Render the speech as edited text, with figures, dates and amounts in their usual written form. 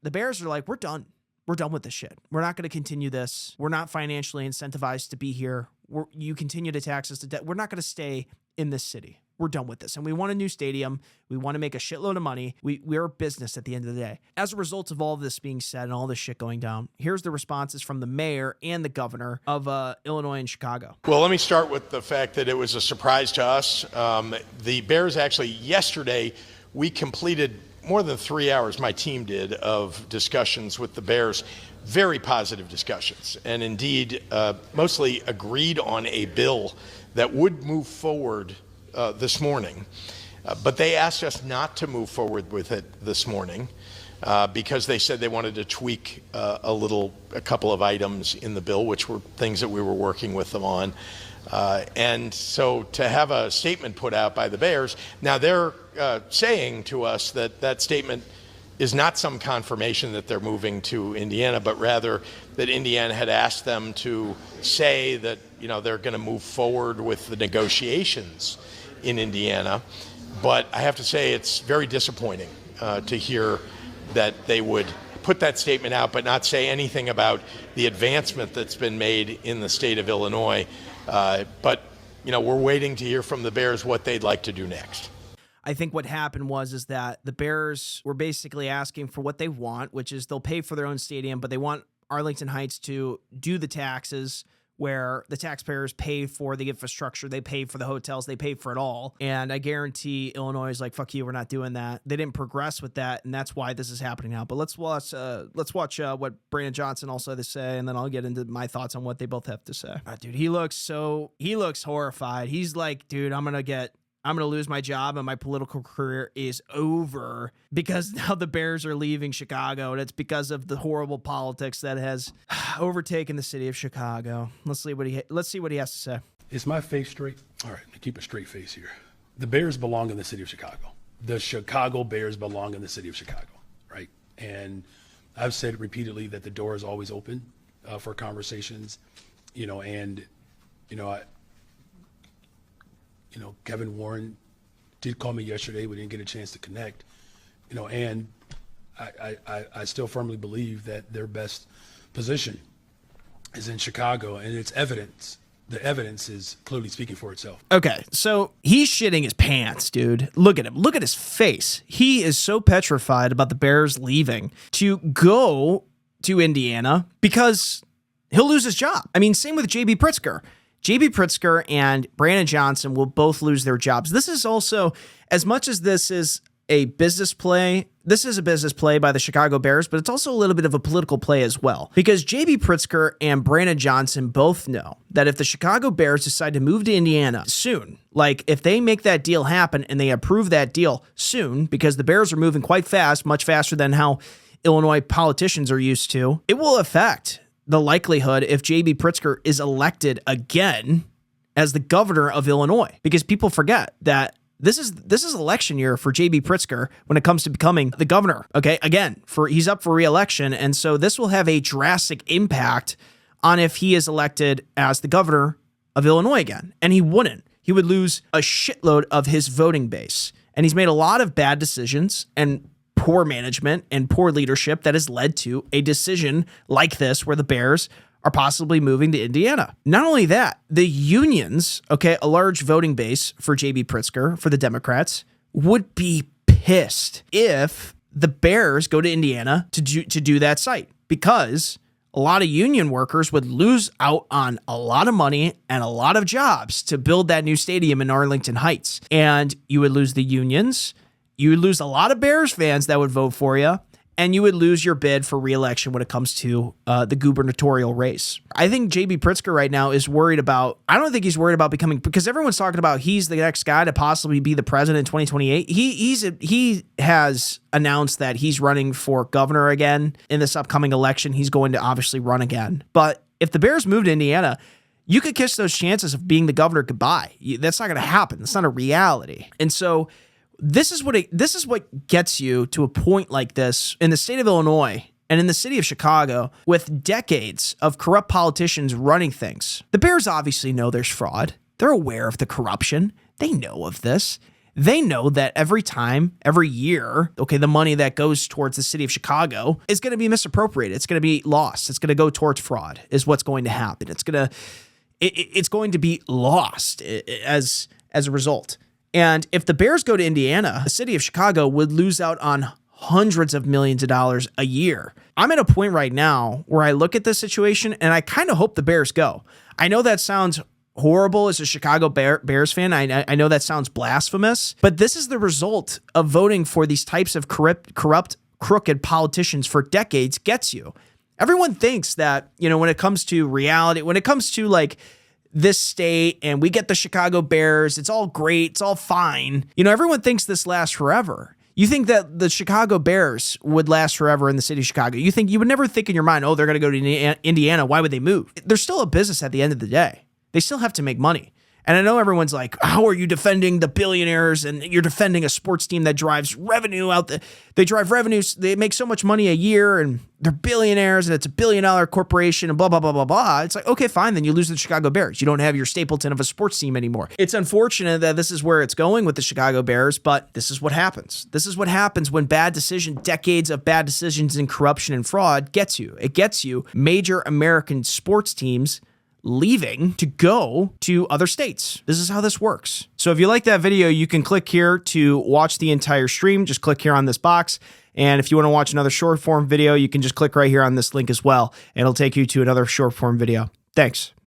the Bears are like, we're done. We're done with this shit. We're not going to continue this. We're not financially incentivized to be here. You continue to tax us to debt. We're not going to stay in this city. We're done with this. And we want a new stadium. We want to make a shitload of money. We're a business at the end of the day. As a result of all of this being said and all this shit going down, here's the responses from the mayor and the governor of Illinois and Chicago. Well, let me start with the fact that it was a surprise to us. The Bears actually, yesterday, we completed more than 3 hours, my team did, of discussions with the Bears. Very positive discussions. And indeed, mostly agreed on a bill that would move forward this morning. But they asked us not to move forward with it this morning because they said they wanted to tweak a couple of items in the bill, which were things that we were working with them on. And so to have a statement put out by the Bears, now they're saying to us that that statement is not some confirmation that they're moving to Indiana, but rather that Indiana had asked them to say that, they're going to move forward with the negotiations in Indiana. But I have to say it's very disappointing to hear that they would put that statement out but not say anything about the advancement that's been made in the state of Illinois. But we're waiting to hear from the Bears what they'd like to do next. I think what happened is that the Bears were basically asking for what they want, which is they'll pay for their own stadium, but they want Arlington Heights to do the taxes where the taxpayers pay for the infrastructure, they pay for the hotels, they pay for it all. And I guarantee Illinois is like, fuck you, we're not doing that. They didn't progress with that, and that's why this is happening now. But let's watch what Brandon Johnson also had to say, and then I'll get into my thoughts on what they both have to say. Dude, he looks horrified. He's like, dude, I'm going to lose my job and my political career is over because now the Bears are leaving Chicago, and it's because of the horrible politics that has overtaken the city of Chicago. Let's see what he has to say. Is my face straight? All right, keep a straight face here. The Bears belong in the city of Chicago. The Chicago Bears belong in the city of Chicago, right? And I've said repeatedly that the door is always open for conversations, Kevin Warren did call me yesterday. We didn't get a chance to connect, and I still firmly believe that their best position is in Chicago, and it's evidence. The evidence is clearly speaking for itself. Okay, so he's shitting his pants, dude. Look at him. Look at his face. He is so petrified about the Bears leaving to go to Indiana because he'll lose his job. I mean, same with J.B. Pritzker. J.B. Pritzker and Brandon Johnson will both lose their jobs. This is also, as much as this is a business play, this is a business play by the Chicago Bears, but it's also a little bit of a political play as well. Because J.B. Pritzker and Brandon Johnson both know that if the Chicago Bears decide to move to Indiana soon, like if they make that deal happen and they approve that deal soon, because the Bears are moving quite fast, much faster than how Illinois politicians are used to, it will affect the likelihood if J.B. Pritzker is elected again as the governor of Illinois, because people forget that this is election year for J.B. Pritzker when it comes to becoming the governor. Okay, again, he's up for re-election, and so this will have a drastic impact on if he is elected as the governor of Illinois again, and he wouldn't. He would lose a shitload of his voting base, and he's made a lot of bad decisions and poor management and poor leadership that has led to a decision like this where the Bears are possibly moving to Indiana. Not only that, the unions, a large voting base for J.B. Pritzker, for the Democrats, would be pissed if the Bears go to Indiana to do that site, because a lot of union workers would lose out on a lot of money and a lot of jobs to build that new stadium in Arlington Heights. And you would lose the unions. You would lose a lot of Bears fans that would vote for you, and you would lose your bid for re-election when it comes to the gubernatorial race. I think J.B. Pritzker right now is worried about, I don't think he's worried about becoming, because everyone's talking about he's the next guy to possibly be the president in 2028. He has announced that he's running for governor again in this upcoming election. He's going to obviously run again. But if the Bears move to Indiana, you could kiss those chances of being the governor goodbye. That's not going to happen. That's not a reality. And so This is what gets you to a point like this in the state of Illinois and in the city of Chicago with decades of corrupt politicians running things. The Bears obviously know there's fraud. They're aware of the corruption. They know of this. They know that every year, okay, the money that goes towards the city of Chicago is going to be misappropriated. It's going to be lost. It's going to go towards fraud is what's going to happen. It's going to be lost as a result. And if the Bears go to Indiana, the city of Chicago would lose out on hundreds of millions of dollars a year. I'm at a point right now where I look at this situation and I kind of hope the Bears go. I know that sounds horrible as a Chicago Bears fan. I know that sounds blasphemous, but this is the result of voting for these types of corrupt, crooked politicians for decades gets you. Everyone thinks that, when it comes to reality, when it comes to like this state and we get the Chicago Bears, it's all great, it's all fine. Everyone thinks this lasts forever. You think that the Chicago Bears would last forever in the city of Chicago. You would never think in your mind, oh, they're going to go to Indiana. Why would they move? They're still a business at the end of the day. They still have to make money. And I know everyone's like, how are you defending the billionaires and you're defending a sports team that drives revenue out the, they drive revenues, they make so much money a year and they're billionaires and it's a $1 billion corporation and blah, blah, blah, blah, blah. It's like, okay, fine. Then you lose the Chicago Bears. You don't have your Stapleton of a sports team anymore. It's unfortunate that this is where it's going with the Chicago Bears, but this is what happens. This is what happens when decades of bad decisions and corruption and fraud gets you. It gets you major American sports teams leaving to go to other states. This is how this works. So if you like that video, you can click here to watch the entire stream. Just click here on this box. And if you want to watch another short form video, you can just click right here on this link as well. And it'll take you to another short form video. Thanks.